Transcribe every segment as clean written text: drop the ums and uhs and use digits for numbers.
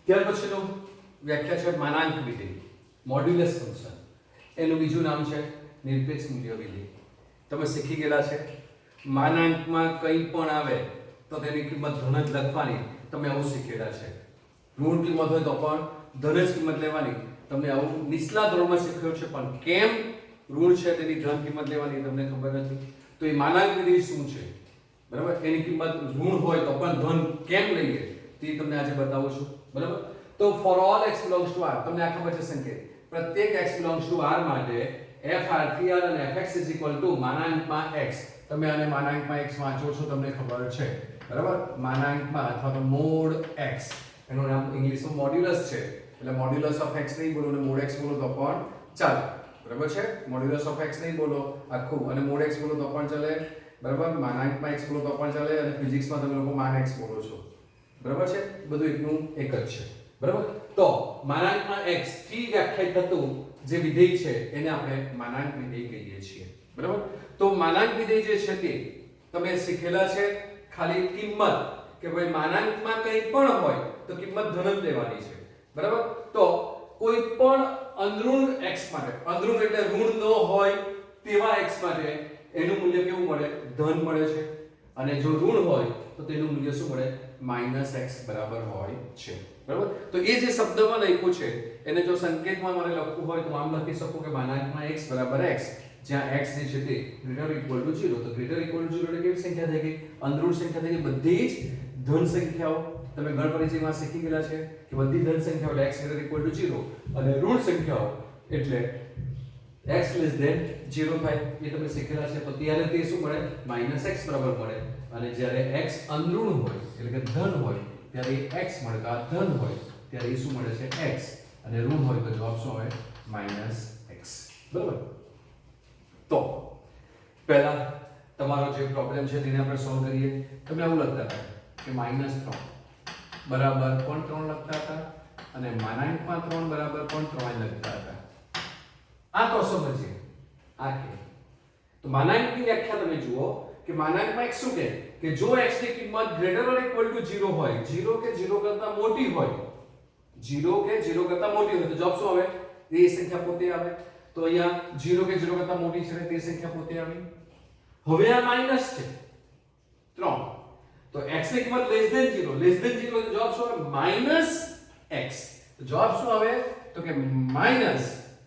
ત્યાર પછીનું વ્યાખ્યા છે માનાંક વિધેય, મોડ્યુલસ ફંક્શન. એનું બીજું નામ છે નિરપેક્ષ મૂલ્ય વિધેય. તમે શીખી ગયેલા છે માનાંકમાં કંઈ પણ આવે તો તેની કિંમત ધન જ લખવાની. તમે આવું શીખેલા છે. ઋણ કિંમત હોય તો પણ ધન જ કિંમત લેવાની. તમને આવું નીચલા ધોરણમાં શીખ્યું છે, પણ કેમ ઋણ છે તેની ધન કિંમત લેવાની તમને ખબર નથી. તો એ માનાંક વિધેય શું છે, બરાબર, એની કિંમત ઋણ હોય તો પણ ધન કેમ લઈએ તે તમને આજે બતાવું છું, બરાબર. તો for all x belongs to r, તમને આ ખબર છે સંકેત. પ્રત્યેક x belongs to r માટે FR3R અને fx is equal to માનાંકમાં x. તમે આને માનાંકમાં x વાંચો છો, તમને ખબર છે, બરાબર. માનાંકમાં અથવા તો મોડ x, એનું નામ ઇંગ્લિશમાં મોડ્યુલસ છે. એટલે મોડ્યુલસ ઓફ x નહીં બોલો અને મોડ x બોલો તો પણ ચાલે, બરાબર છે. મોડ્યુલસ ઓફ x નહીં બોલો આખું અને મોડ x બોલો તો પણ ચાલે, બરાબર. માનાંકમાં x બોલો તો પણ ચાલે અને ફિઝિક્સમાં તમે લોકો માન x બોલો છો, બરાબર છે. બધું એકનું એક જ છે, બરાબર. તો માનાંકમાં x થી વ્યાખ્યાયિત થતું જે વિધેય છે એને આપણે માનાંક વિધેય કહીએ છીએ, બરાબર. તો માનાંક વિધેય જે છે તે તમે શીખેલા છે. ખાલી કિંમત કે ભાઈ માનાંકમાં કંઈ પણ હોય તો કિંમત ધન જ લેવાની છે, બરાબર. તો કોઈ પણ અનઋણ x માટે, અનઋણ એટલે ઋણ ન હોય તેવા x માટે એનું મૂલ્ય કેવું મળે? ધન મળે છે. અને જો ઋણ હોય તો તેનું મૂલ્ય શું મળે? -x બરાબર હોય છે, બરાબર. તો એ જે શબ્દમાં લખ્યું છે એને જો સંકેતમાં મને લખવું હોય તો આમ લખી શકું કે માનાંકમાં x બરાબર x, જ્યાં x જે છે તે ગ્રેટર ઇક્વલ ટુ 0. તો ગ્રેટર ઇક્વલ ટુ 0 એટલે કેવી સંખ્યા થઈ ગઈ? અનઋણ સંખ્યા થઈ ગઈ. બધી જ ધન સંખ્યાઓ તમે ગણ પરિચયમાં શીખી ગયેલા છે કે બધી ધન સંખ્યાઓ એટલે x ગ્રેટર ઇક્વલ ટુ 0 અને ઋણ સંખ્યાઓ એટલે x લેસ ધેન 0 થાય. એ તમે શીખેલા છે. તો ત્યારે તે શું મળે? -x બરાબર મળે. અને જ્યારે x અનઋણ હોય એટલે કે ધન હોય ત્યારે x મળે. તો આ ધન હોય ત્યારે શું મળે છે? x. અને ઋણ હોય તો જવાબ શું આવે? -x, બરાબર. તો પહેલા તમારો જે પ્રોબ્લેમ છે તેને આપણે સોલ્વ કરીએ. તમે આવું લખતા હતા કે -3 બરાબર પણ 3 લખતા હતા અને માનાંકમાં 3 બરાબર પણ 3 લખતા હતા. આ તો સમજીએ. આ કે તો માનાંકની વ્યાખ્યા તમે જુઓ કે માનાંકમાં x શું કે જો x ની કિંમત ગ્રેટર ઓર ઇક્વલ ટુ 0 હોય, 0 કે 0 કરતા મોટી હોય, 0 કે 0 કરતા મોટી હોય તો જવાબ શું આવે? એ સંખ્યા પોતે આવે. તો અહીંયા 0 કે 0 કરતા મોટી છે તે સંખ્યા પોતે આવી. હવે આ માઈનસ છે 3, તો x ની કિંમત લેસ ધેન 0, લેસ ધેન 0 તો જવાબ શું આવે? -x. તો જવાબ શું આવે? તો કે માઈનસ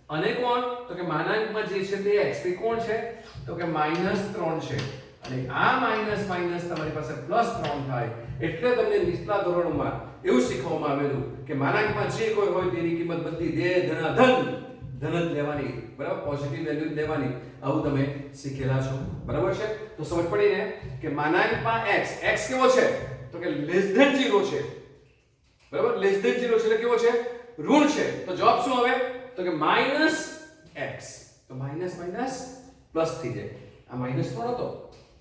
અને કોણ? તો કે માનાંકમાં જે છે તે x. તે કોણ છે? તો કે -3 છે. અને આ માઈનસ માઈનસ તમારી પાસે +3 થાય. એટલે તમને નીચલા ધોરણોમાં એવું શીખવવામાં આવેલું કે માનાંકમાં જે કોઈ હોય તેની કિંમત બધી દે ધન જ લેવાની, બરાબર. પોઝિટિવ વેલ્યુ જ લેવાની. આવું તમે શીખેલા છો, બરાબર છે. તો સમજ પડી ને કે માનાંકમાં x કેવો છે? તો કે લેસ ધેન 0 છે, બરાબર. લેસ ધેન 0 છે એટલે કેવો છે? ઋણ છે. તો જવાબ શું આવે? તો કે -x. તો માઈનસ માઈનસ પ્લસ થઈ જાય. આ -3 હતો,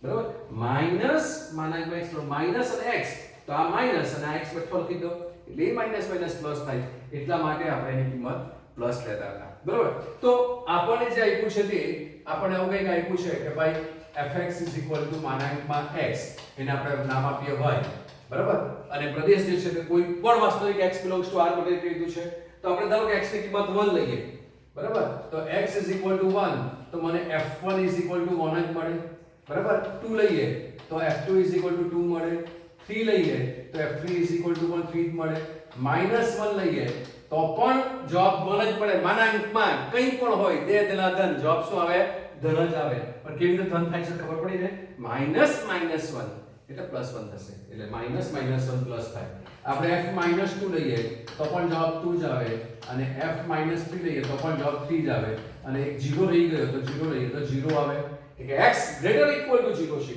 બરાબર. માઈનસ માનાંકમાં x માઈનસ અને x, તો આ માઈનસ અને આ x બેઠો લખી દો એટલે માઈનસ માઈનસ પ્લસ થાય. એટલા માટે આપણે એની કિંમત પ્લસ લેતા હતા, બરાબર. તો આપણને જે આપ્યું છે તે આપણને આવું કંઈક આપ્યું છે કે ભાઈ fx is equal to માનાંકમાં x, એને આપણે નામ આપીએ y, બરાબર. અને પ્રદેશ જે છે તે કોઈ પણ વાસ્તવિક x belongs to r માટે કીધું છે. તો આપણે ધારો કે x ની કિંમત 1 લઈએ, બરાબર. તો x is equal to 1, તો મને f1 is equal to 1 જ મળે, બરાબર. 2 લઈએ તો f2 is equal to 2 મળે. 3 લઈએ તો f3 is equal to 1 3 મળે. -1 લઈએ તો પણ જવાબ 1 જ મળે. માનાંકમાં કંઈ પણ હોય દે ધન, જવાબ શું આવે? ધન જ આવે. પણ કેવી રીતે ધન થાય છે ખબર પડી ને? -1 એટલે +1 થશે. એટલે -1 પ્લસ થાય. આપણે f-2 લઈએ તો પણ જવાબ 2 જ આવે અને f-3 લઈએ તો પણ જવાબ 3 જ આવે. અને એક 0 રહી ગયો તો 0 લઈએ તો 0 આવે. એટલે કે x ગ્રેટર ઇક્વલ ટુ 0 છે.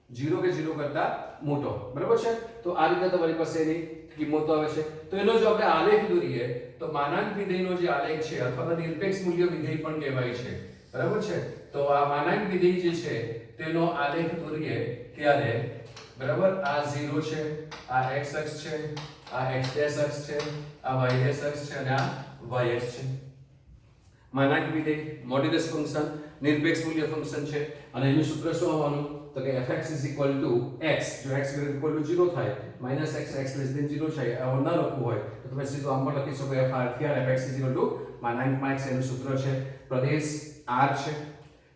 0 કે 0 કરતા મોટો, બરાબર છે. તો આ રીતે તમારી પાસે એની કિંમતો આવે છે. તો એનો જો આપણે આલેખ દોરીએ તો માનાંક વિધેયનો જે આલેખ છે અથવા તો નિરપેક્ષ મૂલ્ય વિધેય પણ કહેવાય છે, બરાબર છે. તો આ માનાંક વિધેય જે છે તેનો આલેખ દોરીએ ત્યારે, બરાબર, આ 0 છે, આ x અક્ષ છે, આ x ડેશ અક્ષ છે, આ y ડેશ અક્ષ છે અને આ y અક્ષ છે. માનાંક વિધેય મોડ્યુલસ ફંક્શન નિરપેક્ષ મૂલ્ય ફંક્શન છે અને એનું સૂત્ર શું આવવાનું તો કે fx x જો x = 0 થાય -x x < 0 છે આવું ન લખવું હોય તો તમે સીધું આમ પણ લખી શકો fr fx x એનું સૂત્ર છે પ્રદેશ r છે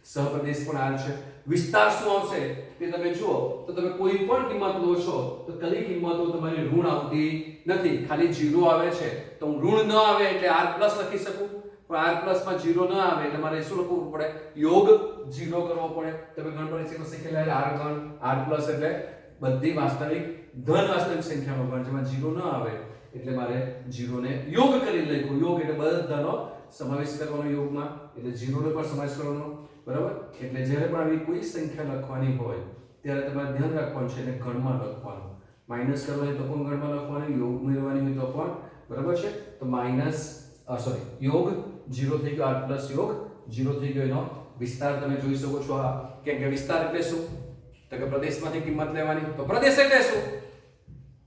સહપ્રદેશ પણ r છે વિસ્તાર શું આવશે તે તમે જુઓ તો તમે કોઈ પણ કિંમત લો છો તો કદી કિંમતો તમારી ઋણ આવતી નથી ખાલી 0 આવે છે તો હું ઋણ ન આવે એટલે r પ્લસ લખી શકું પણ r પ્લસ માં 0 ન આવે એટલે મારે શું લખવું પડે યોગ 0 કરવો પડે તમે ગણતરી શીખેલા r ગણ r પ્લસ એટલે બધી વાસ્તવિક ધન વાસ્તવિક સંખ્યાનો ગણ જેમાં 0 ન આવે એટલે મારે 0 ને યોગ કરી લખવું યોગ એટલે બધાનો સમાવેશ કરવાનો યોગમાં એટલે 0 નો પણ સમાવેશ કરવાનો બરાબર એટલે જ્યારે પણ આવી કોઈ સંખ્યા લખવાની હોય ત્યારે તમારે ધ્યાન રાખવાનું છે એટલે ગણમાં લખવાનું માઈનસ કરવાની તો પણ ગણમાં લખવાનું યોગ મેળવવાની હોય તો પણ બરાબર છે તો યોગ 0 થઈ ગયો r પ્લસ યોગ 0 થઈ ગયો એનો વિસ્તાર તમે જોઈ શકો છો આ કે વિસ્તાર એટલે શું તો કે પ્રદેશમાંથી કિંમત લેવાની તો પ્રદેશ એટલે શું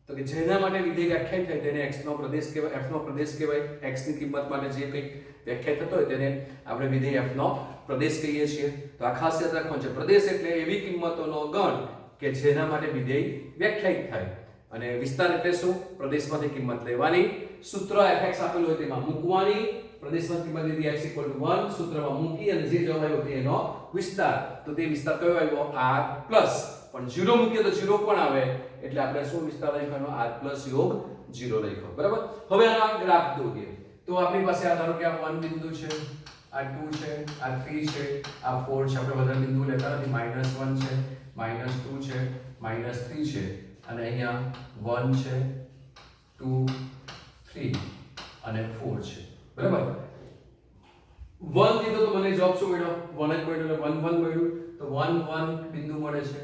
તો કે જેના માટે વિધેય વ્યાખ્યાયિત થાય તેને x નો પ્રદેશ કહેવાય f નો પ્રદેશ કહેવાય x ની કિંમત માટે જે કંઈક વ્યાખ્યાયિત થતો હોય તેને આપણે વિધેય f નો પ્રદેશ કહીએ છીએ તો આ ખાસ યાદ રાખવાનું છે પ્રદેશ એટલે એવી કિંમતોનો ગણ કે જેના માટે વિધેય વ્યાખ્યાયિત થાય અને વિસ્તાર એટલે શું પ્રદેશમાંથી કિંમત લેવાની સૂત્ર fx આપેલું હોય તેમાં મૂકવાની પ્રદેશમાં કિંમત લીધી x 1 સૂત્રમાં મૂકી અને જે જવાબ આવ્યો તેનો વિસ્તાર તો તે વિસ્તાર કયો આવ્યો r પ્લસ પણ 0 મૂકીએ તો 0 પણ આવે એટલે આપણે શું વિસ્તાર લખવાનો r પ્લસ યોગ 0 લખ્યો બરાબર હવે આનો ગ્રાફ દોરીએ તો આપણી પાસે આ ધારો કે આ 1 બિંદુ છે આ 2 છે આ 3 છે આ 4 છે આપણે બધા બિંદુ લેતા નથી -1 છે -2 છે -3 છે અને અહીંયા 1 છે 2 3 અને 4 છે બરાબર 1 દીધો તો મને જવાબ શું મળ્યો 1 જ મળ્યો એટલે 1 1 મળ્યું તો 1 1 બિંદુ મળે છે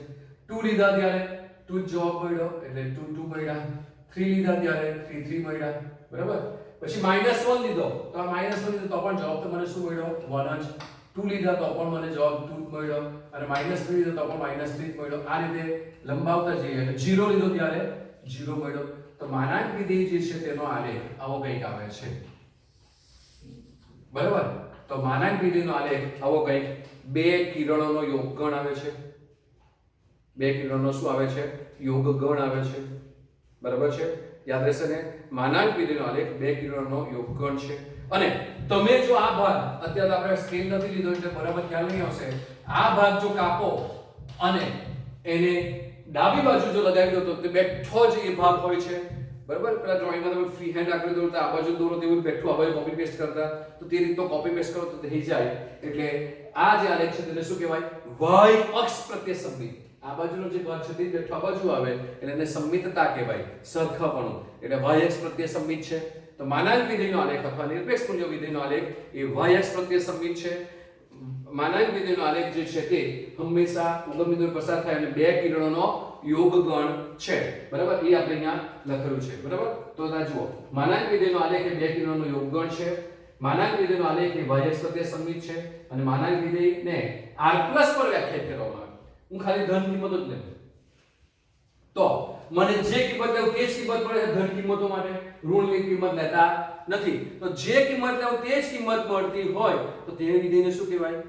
2 લીધા ત્યારે 2 જવાબ મળ્યો એટલે 2 2 મળ્યા 3 લીધા ત્યારે 3 3 મળ્યા બરાબર પછી -1 લીધો તો આ -1 લીધો તો પણ જવાબ તો મને શું મળ્યો 1 જ 2 લીધા તો પણ મને જવાબ 2 મળ્યો અને -3 લીધો તો પણ -3 મળ્યો આ રીતે લંબાવતા જઈએ એટલે 0 લીધો ત્યારે 0 મળ્યો તો માનાંક વિધેય જે છે તેનો આલેખ આવો કંઈક આવે છે બરાબર તો માનાંક વિધેયનો આલેખ આવો કંઈક બે કિરણોનો યોગગણ આવે છે બે કિરણોનો શું આવે છે યોગગણ આવે છે બરાબર છે યાદ રહેશે ને માનાંક વિધેયનો આલેખ બે કિરણોનો યોગગણ છે અને તમે જો આ ભાગ અત્યારે આપણે સ્કેલ નથી લીધો એટલે બરાબર ખ્યાલ નહીં આવશે આ ભાગ જો કાપો અને એને ડાબી બાજુ જો લગાવી દો તો તે બેઠો જ એ ભાગ હોય છે બરાબર પેલા ડ્રોઈંગમાં તમે ફ્રી હેન્ડ આકૃતિ દોરો તો આ બાજુ દોરો તેવું બેઠું આ બાજુ કોપી પેસ્ટ કરતા તો તે રીતનો કોપી પેસ્ટ કરો તો થઈ જાય એટલે આ જે આલેખ છે તેને શું કહેવાય y અક્ષ પ્રત્યે સંમિત આ બાજુનો જે ભાગ છે તે બેઠો આ બાજુ આવે એટલે એને સંમિતતા કહેવાય સરખાપણું એટલે y અક્ષ પ્રત્યે સંમિત છે તો માનાંક વિધેયનો આલેખ અથવા નિરપેક્ષ મૂલ્ય વિધેયનો આલેખ એ y અક્ષ પ્રત્યે સંમિત છે માનાંક વિધેયનો આલેખ જે છે તે હંમેશા ઉગમ બિંદુએ પસાર થાય અને બે કિરણોનો યોગગણ છે બરાબર એ આપણે અહીંયા લખેલું છે બરાબર તો આ જુઓ માનાંક વિધેયનો આલેખ એ બે કિરણોનો યોગગણ છે માનાંક વિધેયનો આલેખ એ y અક્ષ પ્રત્યે સંમિત છે અને માનાંક વિધેયને r પ્લસ પર વ્યાખ્યાયિત કરવામાં આવે હું ખાલી ધન કિંમતો જ લઉં તો મને જે કિંમત લેવું તે જ કિંમત મળે છે ધન કિંમતો માટે ઋણની કિંમત લેતા નથી તો જે કિંમત લેવું તે જ કિંમત મળતી હોય તો તે વિધેયને શું કહેવાય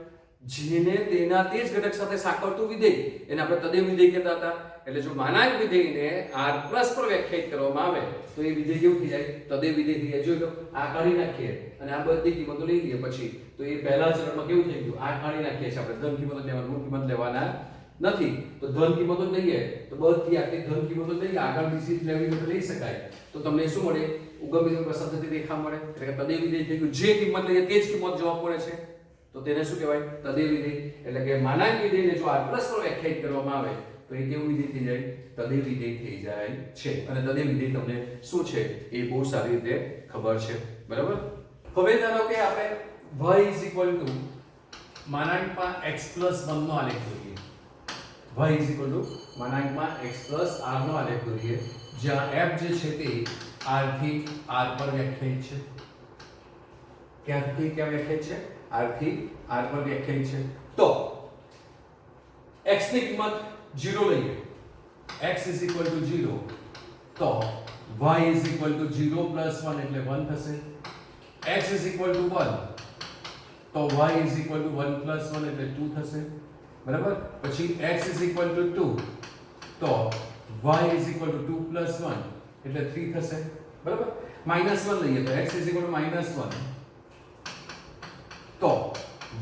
જેને તેના તે જ ઘટક સાથે સાંકળતું વિધેય એને આપણે તદેવ વિધેય કહેતા હતા એટલે જો માનાંક વિધેયને r પ્લસ પર વ્યાખ્યાયિત કરવામાં આવે તો એ વિધેય કેવું થઈ જાય તદેવ વિધેય થઈ જાય જોઈ લો આ કાઢી નાખીએ અને આ બધી કિંમતો લઈ લઈએ પછી તો એ પહેલા ચરણમાં કેવું થઈ ગયું આ કાઢી નાખીએ છીએ આપણે ધન કિંમતો લેવાના ઋણ કિંમત લેવાના નથી તો ધન કિંમતો લઈએ તો બધી આટલી ધન કિંમતો લઈએ આગળ બીજી લેવી તો લઈ શકાય તો તમને શું મળે ઉગમ બિંદુ પસંદ થતી રેખા મળે એટલે કે તદેવ વિધેય થઈ ગયું જે કિંમત લઈએ તે જ કિંમત જવાબ મળે છે તો તેને શું કહેવાય તદેવ વિધેય એટલે કે માનાંક વિધેયને જો r પ્લસ પર વ્યાખ્યાયિત કરવામાં આવે તો એ કેવું વિધેય થઈ જાય તદેવ વિધેય થઈ જાય છે અને તદેવ વિધેય તમને શું છે એ બહુ સારી રીતે ખબર છે બરાબર હવે ધારો કે આપણે y માનાંકમાં x 1 નો આલેખ દોરીએ y માનાંકમાં x r નો આલેખ દોરીએ જ્યાં f જે છે તે r થી r પર વ્યાખ્યાયિત છે ક્યાંથી ક્યાં વ્યાખ્યાયિત છે r થી r પર વ્યાખ્યાયિત છે તો x ની કિંમત 0 લઈએ x 0 તો y 0 + 1 એટલે 1 થશે x 1 તો y = 1 + 1 એટલે 2 થશે બરાબર પછી x = 2 તો y = 2 + 1 એટલે 3 થશે બરાબર -1 લઈએ તો x = -1 તો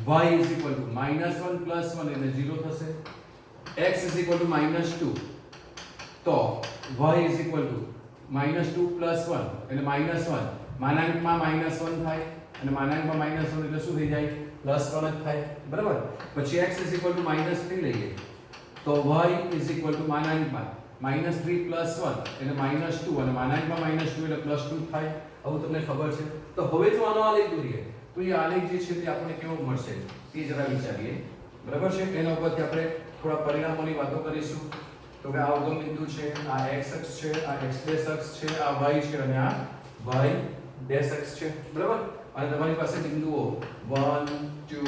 y = -1 + 1 એટલે 0 થશે x = -2 તો y = -2 + 1 એટલે -1 માનાંકમાં -1 થાય અને માનાંકમાં -1 એટલે શું થઈ જાય +1 જ થાય બરાબર પછી x = -3 લઈએ તો y = માનાંકમાં -3 + 1 એટલે -2 અને માનાંકમાં -2 એટલે +2 થાય આવું તમને ખબર છે તો હવે જો આનો આલેખ દોરીએ તો એ આલેખ જે છે તે આપણને કેવો મળશે તે જરા વિચારીએ બરાબર છે એના ઉપરથી આપણે થોડા પરિણામોની વાતો કરીશું તો કે આ ઉગમ બિંદુ છે આ x અક્ષ છે આ x' અક્ષ છે આ y છે અને આ y' અક્ષ છે બરાબર અને તમારી પાસે બિંદુઓ 1 2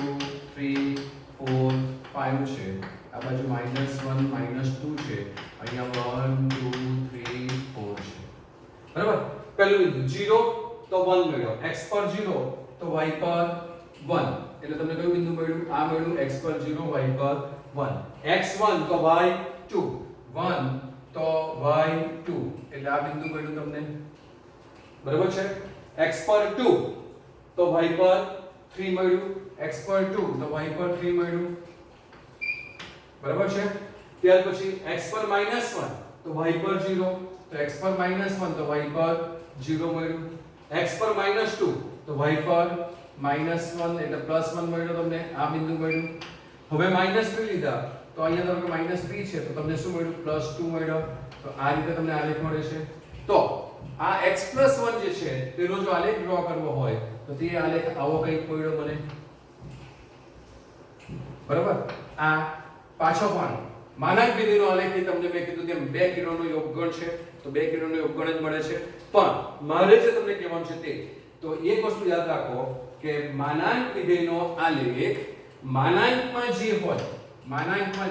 3 4 5 છે આ બાજુ -1 -2 છે અહીંયા 1 2 3 4 છે બરાબર પહેલું બિંદુ 0 તો 1 મળ્યો x પર 0 તો y પર 1 એટલે તમને કયું બિંદુ મળ્યું આ મળ્યું x પર 0 y પર 1 x1 તો y2 1 તો y2 એટલે આ બિંદુ મળ્યું તમને બરાબર છે x પર 2 તો y પર 3 મળ્યું x પર 2 તો y પર 3 મળ્યું બરાબર છે ત્યાર પછી x પર -1 તો y પર 0 તો x પર -1 તો y પર 0 મળ્યું x પર -2 તો y પર -1 એટલે +1 મળ્યો તમને આ બિંદુ મળ્યું હવે -3 લીધા તો અહીંયા તમને -3 છે તો તમને શું મળ્યું +2 મળ્યો તો આ રીતે તમને આલેખ મળે છે તો આ x + 1 જે છે તેનો જો આલેખ ડ્રો કરવો હોય તો તે આલેખ આવો કંઈક મળ્યો મને બરાબર આ પાછો પણ માનાંક વિધિનો આલેખ એ તમને મેં કીધું તેમ 2 કિરણનો યોગગણ છે તો 2 કિરણનો યોગગણ જ મળે છે પણ મારે જે તમને કહેવાનું છે તે તો એક વસ્તુ યાદ રાખો કે માનાંક વિધેયનો આલેખ માનાંકમાં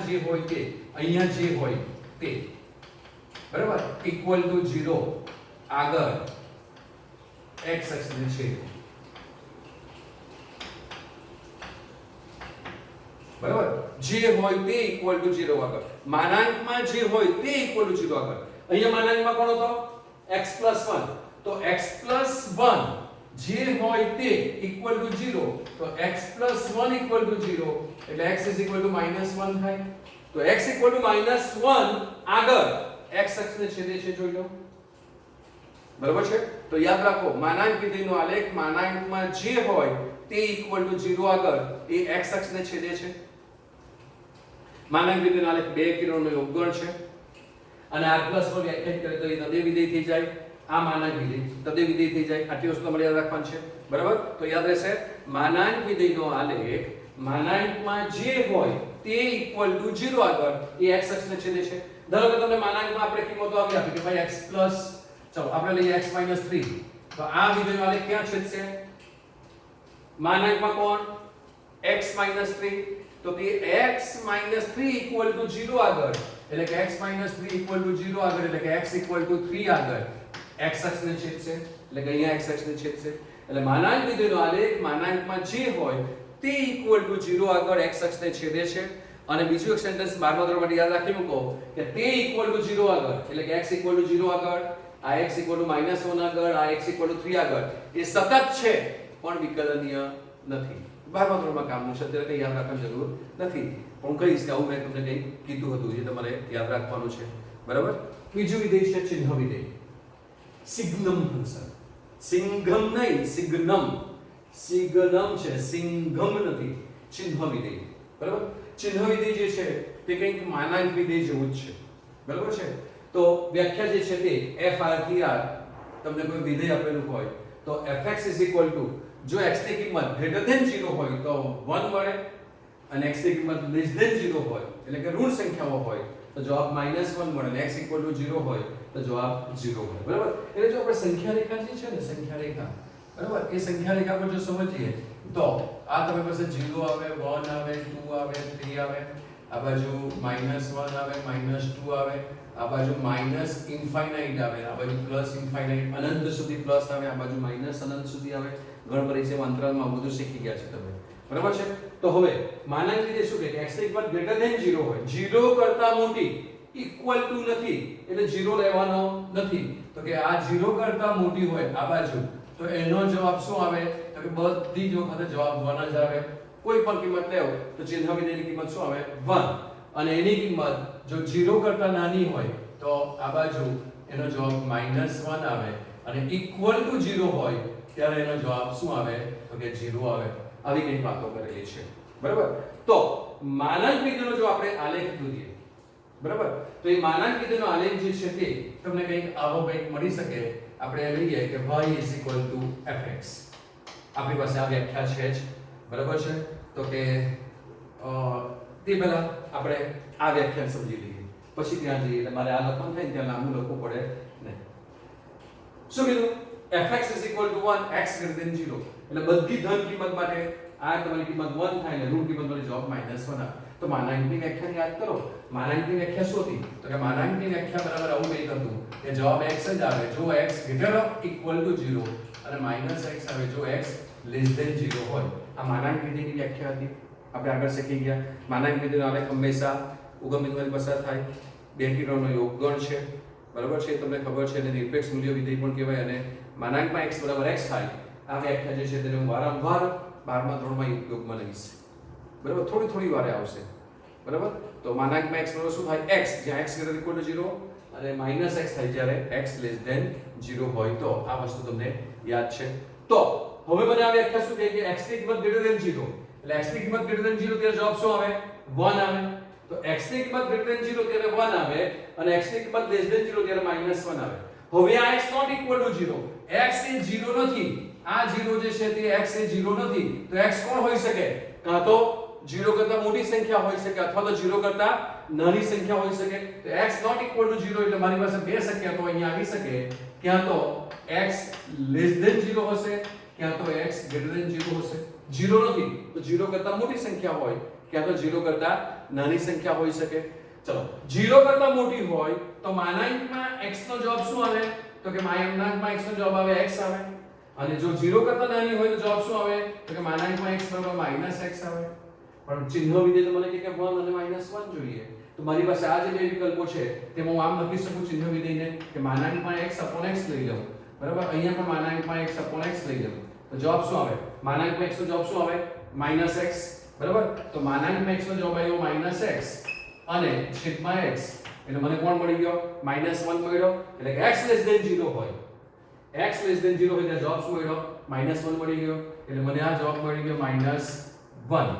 જે હોય તે અહીંયા જે હોય તે બરાબર = 0 આગળ x અક્ષને છેદે બરાબર જે હોય તે = 0 આગળ માનાંકમાં જે હોય તે = 0 આગળ અહીંયા માનાંકમાં કોણ હતો x + 1 તો x + 1 જે હોય તે = 0 તો x + 1 = 0 એટલે x = -1 થાય તો x = -1 આગળ x અક્ષને છેદે છે જોઈ લો બરાબર છે તો યાદ રાખો માનાંક વિધેયનો આલેખ માનાંકમાં જે હોય તે = 0 આગળ એ x અક્ષને છેદે છે માનાંક વિધેયનો આલેખ 2 કિરણનો યોગગણ છે અને r + 1 વ્યાખ્યાયિત કરે તો એ તદે વિધેય થઈ જાય આ માનાંક વિધેય તદે વિધેય થઈ જાય આટલી વસ્તુ તમારે યાદ રાખવાની છે બરાબર તો યાદ રહેશે માનાંક વિધેયનો આલેખ માનાંકમાં જે હોય તે = 0 આગળ એ x અક્ષને છેદે છે ધારો કે તમને માનાંકમાં આપણે કિંમતો આપી આપી કે ભાઈ x પ્લસ ચલો આપણે લઈએ x - 3 તો આ વિધેયનો આલેખ ક્યાં છેદશે માનાંકમાં કોણ x - 3 તો તે x - 3 = 0 આગળ એટલે કે x - 3 = 0 આગળ એટલે કે x = 3 આગળ x અક્ષને છેદશે એટલે કે અહીંયા x અક્ષને છેદશે એટલે માનાંક વિધેયનો આલેખ માનાંકમાં જે હોય તે = 0 આગળ x અક્ષને છેદે છે અને બીજું એક સેન્ટેન્સ 12મા ધોરણ માટે યાદ રાખી મૂકો કે તે = 0 આગળ એટલે કે x = 0 આગળ આ x = -1 આગળ આ x = 3 આગળ એ સતત છે પણ વિકલનીય નથી 12મા ધોરણમાં કામનું છે એટલે કંઈ યાદ રાખવાની જરૂર નથી પણ કહીશ કે આવું મેં તમને કંઈ કીધું હતું જે તમારે યાદ રાખવાનું છે બરાબર બીજું વિધેય છે ચિહ્ન વિધેય સિગ્નમ ફંક્શન સિંઘમ નહીં સિગ્નમ છે સિંઘમ નથી ચિહ્ન વિધેય બરાબર ચિહ્ન વિધેય જે છે તે કંઈક માનાંક વિધેય જેવું જ છે બરાબર છે તો વ્યાખ્યા જે છે તે f(r) થી r તમને કોઈ વિધેય આપેલું હોય તો fx = જો x ની કિંમત > 0 હોય તો 1 મળે અને x ની કિંમત <0 હોય એટલે કે ઋણ સંખ્યાઓ હોય તો જવાબ -1 મળે અને x = 0 હોય તો જવાબ 0 મળે બરાબર એટલે જો આપણે સંખ્યા રેખા જે છે ને સંખ્યા રેખા બરાબર એ સંખ્યા રેખા પર જો સમજીએ તો આ તમારી પાસે 0 આવે 1 આવે 2 આવે 3 આવે આ બાજુ -1 આવે -2 આવે આ બાજુ -ઇન્ફાઇનાઇટ આવે આ બાજુ +ઇન્ફાઇનાઇટ અનંત સુધી પ્લસ આવે આ બાજુ અનંત સુધી આવે ગણ પરિચય અંતરાલમાં બધું શીખી ગયા છે તમે બરાબર છે? તો હવે માનાંક રીતે શું કહે કે x ની કિંમત ગ્રેટર ધેન 0 હોય, 0 કરતા મોટી, ઇક્વલ ટુ નથી એટલે 0 લેવાનો નથી, તો કે આ 0 કરતા મોટી હોય આ બાજુ, તો એનો જવાબ શું આવે? તો કે બધી જ વખતે જવાબ 1 જ આવે. કોઈ પણ કિંમત લેવો તો ચિહ્ન વિધેયની કિંમત શું આવે? 1. અને એની કિંમત જો 0 કરતા નાની હોય તો આ બાજુ એનો જવાબ -1 આવે, અને ઇક્વલ ટુ 0 હોય ત્યારે એનો જવાબ શું આવે? તો કે 0 આવે. આવી કંઈક વાતો કરેલી છે. બરાબર? તો માનાંક વિધેયનો જો આપણે આલેખ દોરીએ, બરાબર, તો એ માનાંક વિધેયનો આલેખ જે છે તે તમને કંઈક આવો કંઈક મળી શકે. આપણે લઈએ કે y fx. આપણી પાસે આ વ્યાખ્યા છે જ, બરાબર છે? તો કે તે પહેલા આપણે આ વ્યાખ્યા સમજી લઈએ, પછી ત્યાં જઈએ એટલે મારે આ લખવાનું થાય ને ત્યાં લાંબુ લખવું પડે નહીં. શું કીધું? fx 1 x > 0. એટલે બધી ધન કિંમત માટે આ તમારી કિંમત 1 થાય એટલે ઋણ કિંમત માટે જવાબ -1 આવે. તો માનાંકની વ્યાખ્યાને યાદ કરો. માનાંકની વ્યાખ્યા શું હતી? તો કે માનાંકની વ્યાખ્યા બરાબર આવું કંઈક હતું કે જવાબ x જ આવે જો x > 0 અને -x આવે જો x < 0 હોય. આ માનાંક વિધેયની વ્યાખ્યા હતી. આપણે આગળ શીખી ગયા. માનાંક વિધેયનો આલેખ હંમેશા ઉગમ બિંદુમાંથી પસાર થાય, બે કિરણોનો યોગગણ છે, બરાબર છે? તમને ખબર છે એને નિરપેક્ષ મૂલ્ય વિધેય પણ કહેવાય. અને માનાંકમાં x = x થાય આ વ્યાખ્યા જે છે તેને હું વારંવાર 12મા ધોરણમાં ઉપયોગમાં લઈશ. બરાબર? થોડી વારે આવશે. બરાબર? તો માનાંકમાં x બરાબર શું થાય? x, જ્યાં x > 0 અને -x થાય જ્યારે x < 0 હોય. તો આ વસ્તુ તમને યાદ છે. તો હવે મને આ વ્યાખ્યા શું કહે કે x ની કિંમત > 0, એટલે x ની કિંમત > 0 ત્યારે જવાબ શું આવે? 1 આવે. તો x ની કિંમત > 0 ત્યારે 1 આવે અને x ની કિંમત < 0 ત્યારે -1 આવે. હવે આ x ≠ 0, x એ 0 નથી. આ 0 જે છે તે x એ 0 નથી. તો x કોણ હોઈ શકે? કાં તો 0 કરતા મોટી સંખ્યા હોઈ શકે અથવા તો 0 કરતા નાની સંખ્યા હોઈ શકે. તો x ≠ 0 એટલે મારી પાસે બે સંખ્યા તો અહીંયા આવી શકે. ક્યાં તો x < 0 હશે, ક્યાં તો x < 0 હશે. 0 નથી તો 0 કરતા મોટી સંખ્યા હોય, ક્યાં તો 0 કરતા નાની સંખ્યા હોઈ શકે. ચલો 0 કરતા મોટી હોય તો માનાંકમાં x નો જવાબ શું આવે? તો કે માનાંકમાં x નો જવાબ આવે x આવે. અને જો 0 કરતા નાની હોય તો જવાબ શું આવે? તો કે માનાંકમાં x = -x આવે. પણ ચિહ્ન વિધેય તો મને કે 1 અને -1 જોઈએ. તો મારી પાસે આ જે બે વિકલ્પો છે તેમાં હું આમ લખી શકું ચિહ્ન વિધેયને કે માનાંકમાં x/x લઈ લઉં. બરાબર? અહીંયા પણ માનાંકમાં x/x લઈ લઉં. તો જવાબ શું આવે? માનાંકમાં x નો જવાબ શું આવે? -x. બરાબર? તો માનાંકમાં x નો જવાબ આવ્યો -x અને છેદમાં x. એટલે મને કોણ મળી ગયો? -1 મળ્યો. એટલે કે x < 0 હોય, x < 0 હોય એટલે જવાબ શું મળ્યો? -1 મળી ગયો. એટલે મને આ જવાબ મળી ગયો -1.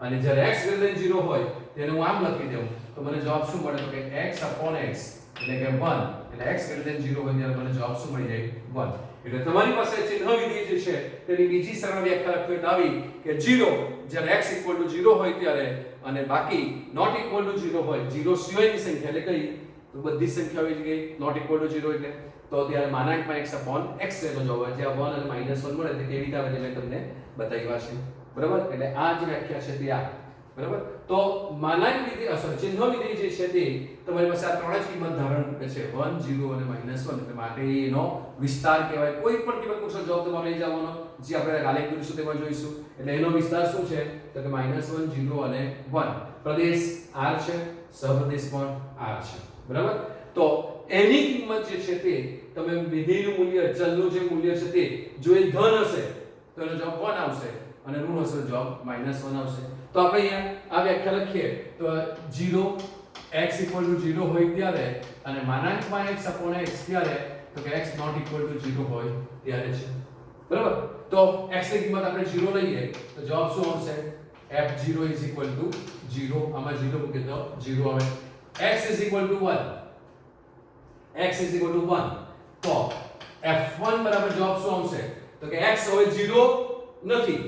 અને જ્યારે x < 0 હોય તેને હું આમ લખી દઉં તો મને જવાબ શું મળે? તો કે x/x એટલે કે 1. એટલે x < 0 હોય ત્યારે મને જવાબ શું મળી જાય? 1. એટલે તમારી પાસે ચિહ્ન વિધેય જે છે તેની બીજી સરળ વ્યાખ્યા લખવી આવી કે 0 જ્યારે x = 0 હોય ત્યારે અને બાકી ≠ 0 હોય, 0 સિવાયની સંખ્યા એટલે કઈ? તો બધી સંખ્યાઓ આવી ગઈ ≠ 0 એટલે તો ત્યારે માનાંકમાં x/x લેનો જવાબ આવે. જ્યાં 1 અને -1 મળે તે કેવી રીતે આવે તે મેં તમને બતાવ્યા છે. બરાબર? એટલે આ જે વ્યાખ્યા છે તે આ. બરાબર? તો માનાંક વિધેય ચિહ્ન વિધેય જે છે તે તમારી પાસે આ ત્રણ જ કિંમત ધારણ કરે છે 1, 0 અને -1. એટલે માટે એનો વિસ્તાર કહેવાય. કોઈ પણ કિંમત પૂછો જવાબ તમારે લઈ જવાનો, જે આપણે આલેખ દોરીશું તેમાં જોઈશું. એટલે એનો વિસ્તાર શું છે? તો કે -1, 0 અને 1. પ્રદેશ R છે, સહપ્રદેશ પણ R છે. બરાબર? તો એની કિંમત જે છે તે તમે વિધેયનું મૂલ્ય, ચલનું જે મૂલ્ય છે તે જો એ ધન હશે તો એનો જવાબ 1 આવશે અને ઋણ હશે તો જવાબ -1 આવશે. તો આપણે અહીંયા આ વ્યાખ્યા લખીએ તો 0 x = 0 હોય ત્યારે અને માનાંકમાં x/x ત્યારે તો કે x ≠ 0 હોય ત્યારે છે. બરાબર? તો x ની કિંમત આપણે 0 લઈએ તો જવાબ શું આવશે? f0 = 0. આમાં 0 મૂકીએ તો 0 આવે. x = 1, x = 1 તો f1 બરાબર જવાબ શું આવશે? તો કે x હવે 0 નથી.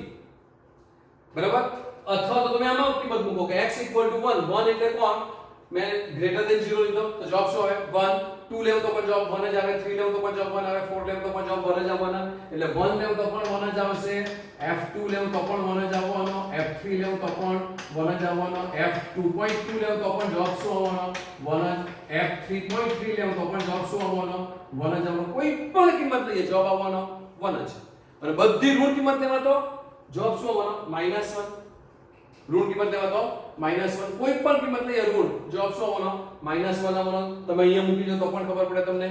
બરાબર? અથવા તો તમે આમાં કિંમત મૂકો કે x = 1. 1 એટલે કોણ? મેં <0 લીધો તો જવાબ શું આવે? 1. 2 લેવ તો પણ જવાબ 1 જ આવે. 3 લેવ તો પણ જવાબ 1 આવે. 4 લેવ તો પણ જવાબ 1 જ આવવાનો. એટલે 1 લેવ તો પણ 1 જ આવશે. f2 લેવ તો પણ 1 જ આવવાનો. f3 લેવ તો પણ 1 જ આવવાનો. f2.2 લેવ તો પણ જવાબ શું આવવાનો? 1 જ. f3.3 લેવ તો પણ જવાબ શું આવવાનો? 1 જ આવવાનો. કોઈ પણ કિંમત લઈએ જવાબ આવવાનો 1 જ. અને બધી ઋણ કિંમત લેવા તો જવાબ શું આવવાનો -1 ઋણ કિંમત લેવા તો -1 કોઈ પણ કિંમત લઈએ ઋણ જવાબ શું આવવાનો -1 આવવાનો તમે અહીંયા મૂકી દો તો પણ ખબર પડે તમને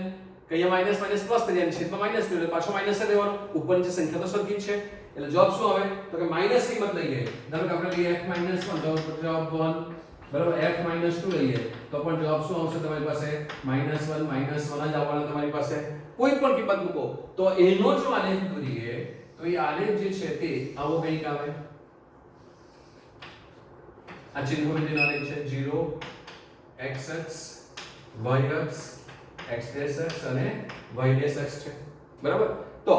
કે અહીંયા માઈનસ માઈનસ પ્લસ થઈ જાય છેદમાં માઈનસ એટલે પાછો માઈનસ જ લેવાનો ઉપરની સંખ્યા તો સરખી જ છે એટલે જવાબ શું આવે તો કે માઈનસ કિંમત લઈએ ધારો કે આપણે લઈએ f -1 તો જવાબ 1 બરાબર f -2 લઈએ તો પણ જવાબ શું આવશે તમારી પાસે -1 જ આવવાનો તમારી પાસે કોઈ પણ કિંમત મૂકો તો એનો જો આલેખ દોરીએ તો એ આલેખ જે છે તે આવો કંઈક આવે આ ચિહ્નો વિધેયનો આલેખ છે 0 x x y x x dash x અને y dash x છે બરાબર તો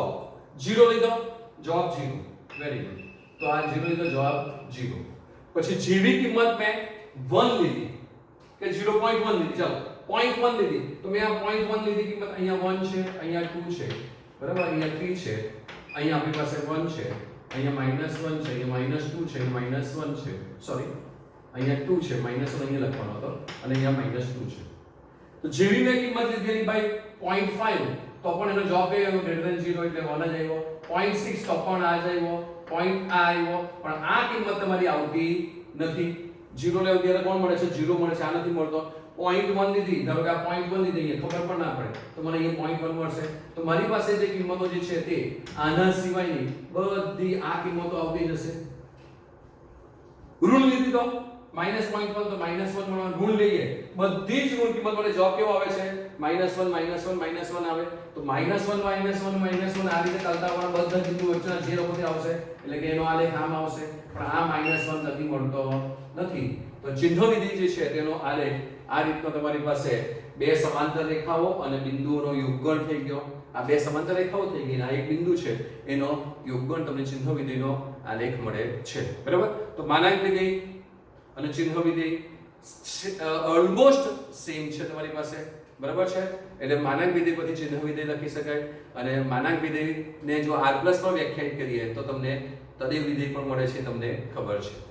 0 લીધો જવાબ 0 વેરી ગુડ તો આ 0 લીધો જવાબ 0 પછી જેવી કિંમત મેં 1 લીધી કે 0.1 લીધી ચાલો 0.1 લીધી તો મેં આ 0.1 લીધી કિંમત અહીંયા 1 છે અહીંયા 2 છે બરાબર અહીંયા 3 છે અહીંયા આપણી પાસે 1 છે અહીંયા -1 છે અહીંયા -2 છે અહીંયા -1 છે સોરી અહીંયા 2 છે -1 અહીંયા લખવાનો હતો અને અહીંયા -2 છે તો જેવી મેં કિંમત લીધી એની ભાઈ 0.5 તો પણ એનો જવાબ એ આવ્યો ગ્રેટર ધેન 0 એટલે 1 જ આવ્યો 0.6 તો પણ આ જ આવ્યો પોઈન્ટ આ આવ્યો પણ આ કિંમત તમારી આવતી નથી 0 લેવું ત્યારે કોણ મળે છે 0 મળે છે આ નથી મળતો 0.1 લીધી ધારો કે આ 0.1 લીધી અહીંયા ખબર પણ ના પડે તો મને અહીંયા 0.1 મળશે તો મારી પાસે જે કિંમતો જે છે તે આના સિવાયની બધી આ કિંમતો આવતી જશે ઋણ લીધી તો -0.1 તો -1 માં ઋણ લઈએ બધી જ ઋણ કિંમત મને જવાબ કેવો આવે છે -1 -1 આવે તો -1 આ રીતે ચાલતા આવવાના બધા બિંદુ વચ્ચેના જે લખોથી આવશે એટલે કે એનો આલેખ આમ આવશે પણ આ -1 નથી મળતો નથી તો ચિહ્ન વિધિ જે છે તેનો આલેખ આ રીતનો તમારી પાસે બે સમાંતર રેખાઓ અને બિંદુઓનો યુગગણ થઈ ગયો આ બે સમાંતર રેખાઓ થઈ ગઈ અને આ એક બિંદુ છે એનો યુગગણ તમને ચિહ્ન વિધિનો આલેખ મળે છે બરાબર તો માનાંક વિધેય અને ચિહ્ન વિધેય ઓલમોસ્ટ સેમ છે તમારી પાસે બરાબર છે એટલે માનાંક વિધેય પછી ચિહ્ન વિધેય લખી શકાય અને માનાંક વિધેયને જો r+ માં વ્યાખ્યાયિત કરીએ તો તમને તદેવ વિધેય પણ મળે છે તમને ખબર છે